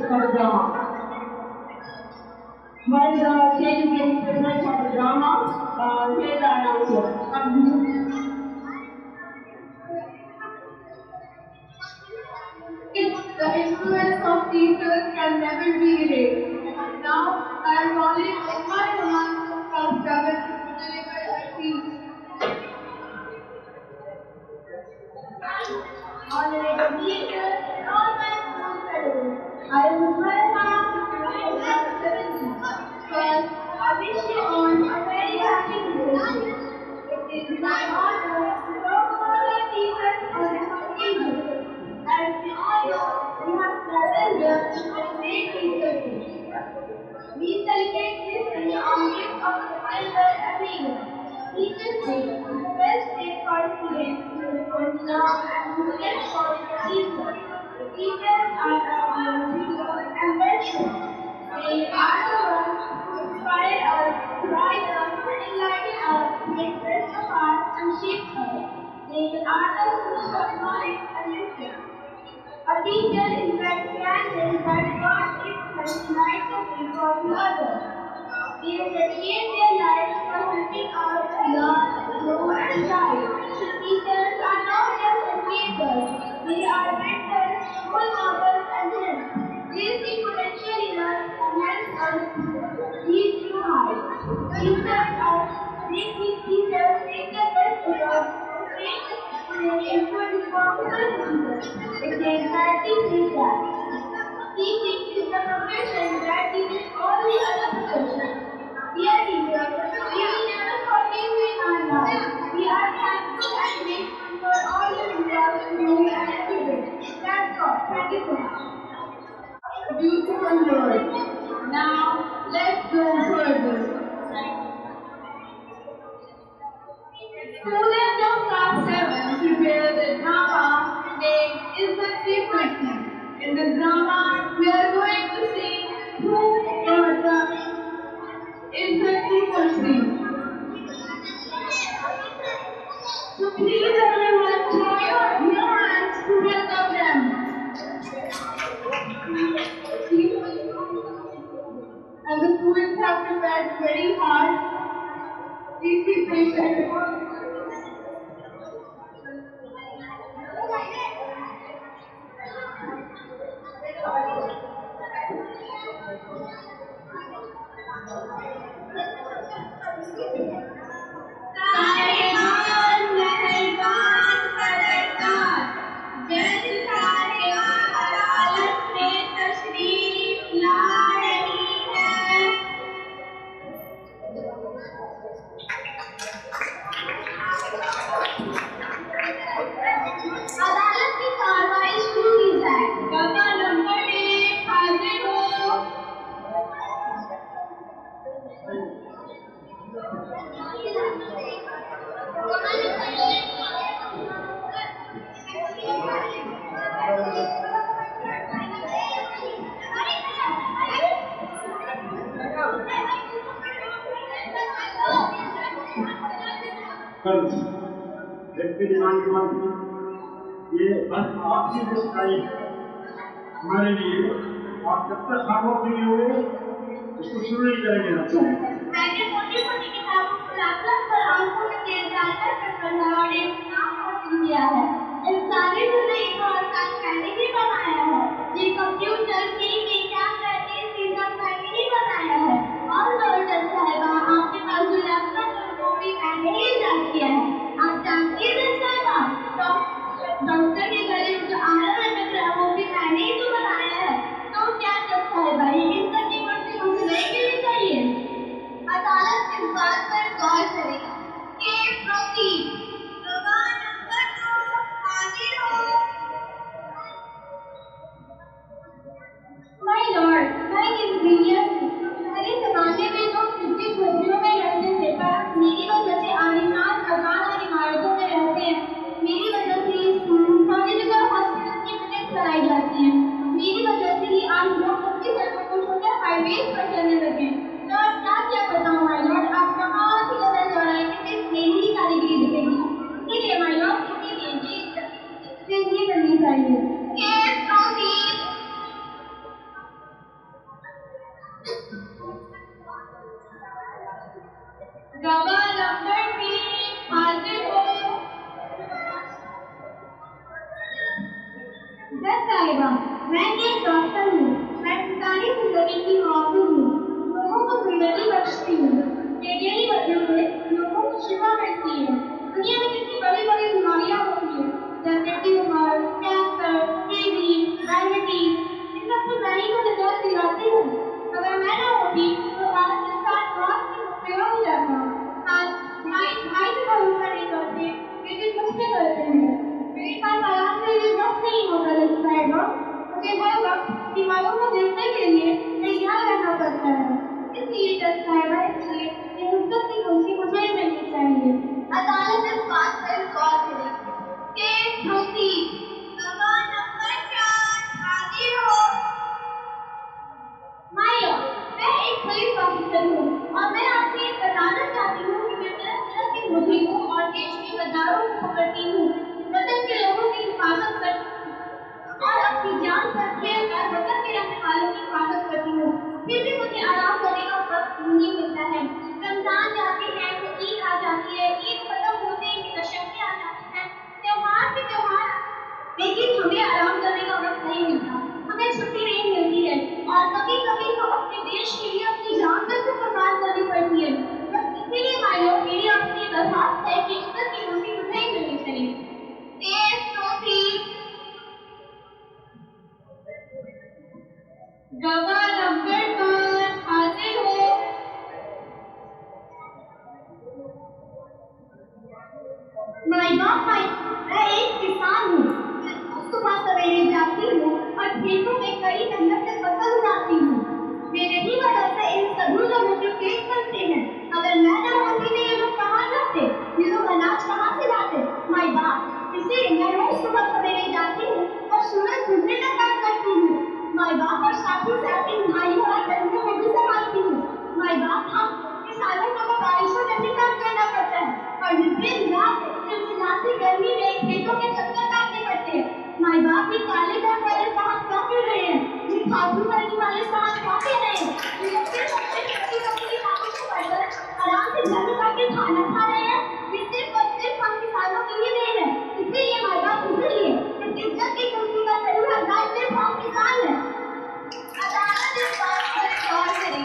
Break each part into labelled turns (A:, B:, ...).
A: for the drama. While the stage is getting prepared for the drama, here's the announcer.
B: The influence of teachers can never be erased. Now, I am calling Umma Rahman from class 7 to deliver her speech.
C: Honorable teachers and all my school fellows, I am Umma Rahman, student of class 7C. First, I wish you all a very happy Teachers' Day. It is my honor to talk about our teachers on this occasion. As we all know, we have gathered here to celebrate Teachers' Day. We celebrate this day on 5th of September every year. Teachers' Day is the best day for students to show love and respect for their teachers. Teachers are our future ambassadors. They are the ones who inspire us, guide us, and enlighten us, make best of us, and shape us. They are the source of knowledge and wisdom. A teacher is like a candle that God gives us to light the way for the others. They dedicate their lives for helping us learn, grow, and thrive. Teachers are not just educators, they are mentors, role models, and friends. They see potential in us and help us reach new heights. Teachers take their best efforts to train the student into a responsible citizen. It is rightly said that teaching is the profession that teaches all the other professions. Dear teachers, we will never forget you in our lives. We are thankful and grateful for all you do us today and every day. That's all. Thank you so much.
B: Beautiful words. Now, let's go further. Students of class 7 prepared a drama named Izzat Ki Kursi. In this drama, we are going to sing Who Got the Izzat Ki Kursi. So please everyone throw your hands to welcome them. And the students have prepared very hard. Please be patient.
C: साहिबान मेहरबान कदरदान जज साहिबा अदालत में तशरीफ ला रही है अदालत की कार्रवाई शुरू की जाए
B: गवाह नंबर 1 हाजिर हो
D: व्यक्ति दिलाने वाली ये बस आपकी जो तारीफ है हमारे लिए और जब तक खामोश नहीं होंगे इसको शुरू नहीं करेंगे हम लोग
C: मैंने मोटी मोटी किताबों को रख रख कर आंखों में तेल डालकर पेपर है और एक नाम हासिल किया है इंसानी जिंदगी को आसान मैंने ही बनाया है ये कंप्यूटर टीवी कैमरा एसी सब मैंने ही बनाया है और जज साहिबा आपके पास जो लैपटॉप है वो भी मैंने ही इजाद किया है आप जानती है जज साहिबा डॉक्टर के गले में जो आला लटक रहा है वो भी मैंने ही तो बनाया है तो क्या जज साहिबा ये इज्जत की कुर्सी मुझे नहीं मिलनी चाहिए अदालत इस बात पर गौर करेगी केस प्रोसीड गवाह नंबर 2 हाजिर हो माय लॉर्ड मैं इंजीनियर हूँ पहले जमाने में लोग मिट्टी झोपड़ियों में रहते थे पर अब मेरी वजह से आलीशान मकान और इमारतों में रहते हैं मेरी वजह से ही स्कूल कॉलेज और हॉस्पिटल की बिल्डिंग्स बनाई जाती हैं मेरी वजह से ही आज लोग अपनी सड़कों को छोटे हाईवेज पर चलने लगे मैं और क्या बताऊं माय लॉर्ड आप बहुत ही ज्यादा चौड़ाई के सिर्फ मेरी ही कारीगरी दिखेगी इसीलिए माय लॉर्ड इसीलिए ये इज्जत की कुर्सी मुझे ही मिलनी चाहिए केस प्रोसीड
B: सवाल नंबर 5 हाजिर हो।
C: माई बाप मैं एक किसान हूँ। सुबह सवेरे जाती हूँ और खेतों में कड़ी मेहनत से फसल उगाती हूँ। मेरे ही वजह से इन सभी लोगों के पेट चलते हैं। अगर मैं न होती तो ये लोग कहाँ जाते? ये लोग अनाज कहाँ से लाते? माई बाप, इसीलिए मैं रोज सुबह सवेरे जाती हूँ और सूरज डूबने तक काम करती हूँ। माई बाप, और साथ ही साथ इन भाइयों और बहनों को भी संभालती हूँ। माई बाप, हम किसानों को तो बारिशों में भी काम करना पड़ता है और दिन रात चिलचिलाती गर्मी में खेतों के चक्कर काटने पड़ते हैं। माई बाप, ये काले बैग वाले साहब क्या कर रहे हैं? ये खातू वर्दी वाले साहब क्या कर रहे हैं? ये लोग सिर्फ अपने पति की बातों से पढ़कर आराम से घर में बैठ के खाना खा रहे हैं। ये सिर्फ और सिर्फ हम किसानों के लिए नहीं है। इसीलिए माई बाप, इसीलिए इस इज्जत की कुर्सी का सही हकदार सिर्फ हम किसान हैं।
B: अदालत इस बात पर गौर करे।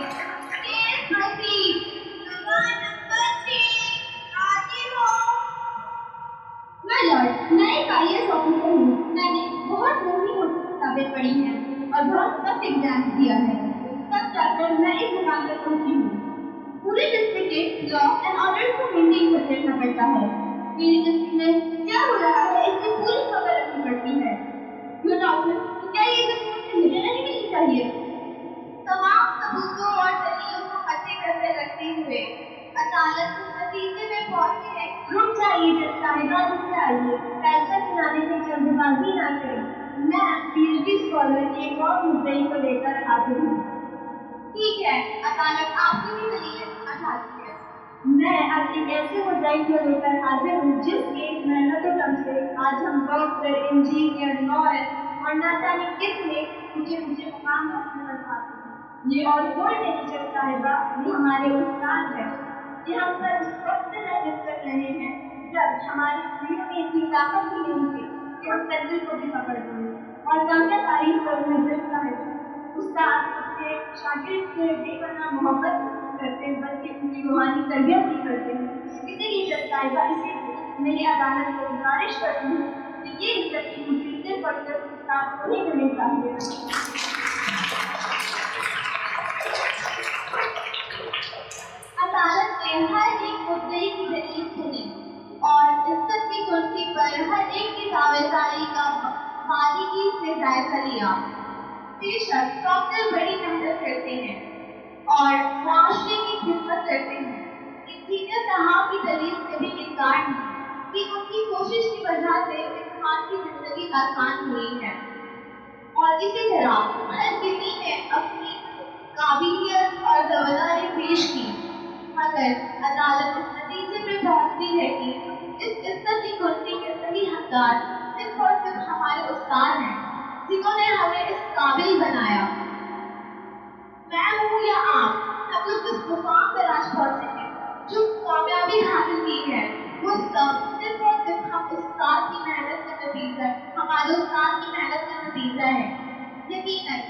B: केस नोटिस सवाल नंबर 6 हाजिर हो।
C: माय लॉर्ड, मैं एक IAS ऑफिसर हूँ। मैंने बहुत मोटी मोटी किताबें पढ़ी हैं और बहुत सख्त एग्जाम दिया है। तब जाकर मैं इस मुकाम तक पहुँची हूँ। पूरे डिस्ट्रिक्ट के लॉ एंड ऑर्डर को मेंटेन करते रहना पड़ता है। मेरे डिस्ट्रिक्ट में क्या हो रहा है इसकी पूरी खबर रखनी पड़ती है। योर ऑनर, तो क्या ये रिपोर्ट से मुझे नहीं मिलनी चाहिए?
B: तमाम सबूतों और दलीलों को मद्देनजर रखते हुए अदालत इस नतीजे में पहुंची है।
C: रुक जाइए जज साहिबा, रुक जाइए। फैसला सुनाने में जल्दबाजी ना करें। मैं PhD स्कॉलर एक और मुद्दई को लेकर हाजिर हूँ।
B: ठीक है, अदालत आपकी भी दलीलें सुनना चाहती है।
C: मैं आज एक ऐसे मुद्दई को लेकर हाजिर हूँ जिसकी मेहनतों दम से आज हम डॉक्टर, इंजीनियर, लॉयर और न जाने कितने ऊंचे ऊंचे मुकाम हासिल कर पाते हैं। ये और कोई नहीं जज साहिबा, ये हमारे उस्ताद हैं। ये हम पर उस वक्त से मेहनत कर रहे हैं जब हमारी उंगलियों में इतनी ताकत भी नहीं थी कि हम पेंसिल को भी पकड़ पाए। और क्या क्या तारीफ करूँ मैं जज साहिबा। उस्ताद अपने शागिर्द से बेपनाह मोहब्बत नहीं करते बल्कि उनकी रूहानी तरबियत भी करते हैं। इसीलिए जज साहिबा, इसीलिए मैं ये अदालत को गुजारिश करती हूँ कि ये इज्जत की कुर्सी सिर्फ और सिर्फ उस्ताद को ही मिलनी चाहिए।
B: अदालत ने हर एक मुद्दई की दलील सुनी और इज्जत की कुर्सी पर हर एक की दावेदारी का बारीकी से जायजा लिया। बेशक डॉक्टर बड़ी मेहनत करते हैं और मुआशरे की खिदमत करते हैं। इंजीनियर साहब की दलील से भी इनकार नहीं कि उनकी कोशिश की वजह से इंसान की जिंदगी आसान हुई है और इसी तरह हर किसी ने अपनी काबिलियत और दावेदारी पेश की। मगर अदालत इस नतीजे पे पहुंचती है कि इस इज्जत की कुर्सी के सही हकदार सिर्फ और सिर्फ हमारे उस्ताद हैं, जिन्होंने हमें इस काबिल बनाया। मैं हूँ या आप, हम लोग जिस मुकाम पर आज पहुंचे हैं, जो कामयाबी हासिल की है, वो सब सिर्फ और सिर्फ हम उस्ताद की मेहनत का नतीजा, हमारे उस्ताद की मेहनत का नतीजा है। यकीनन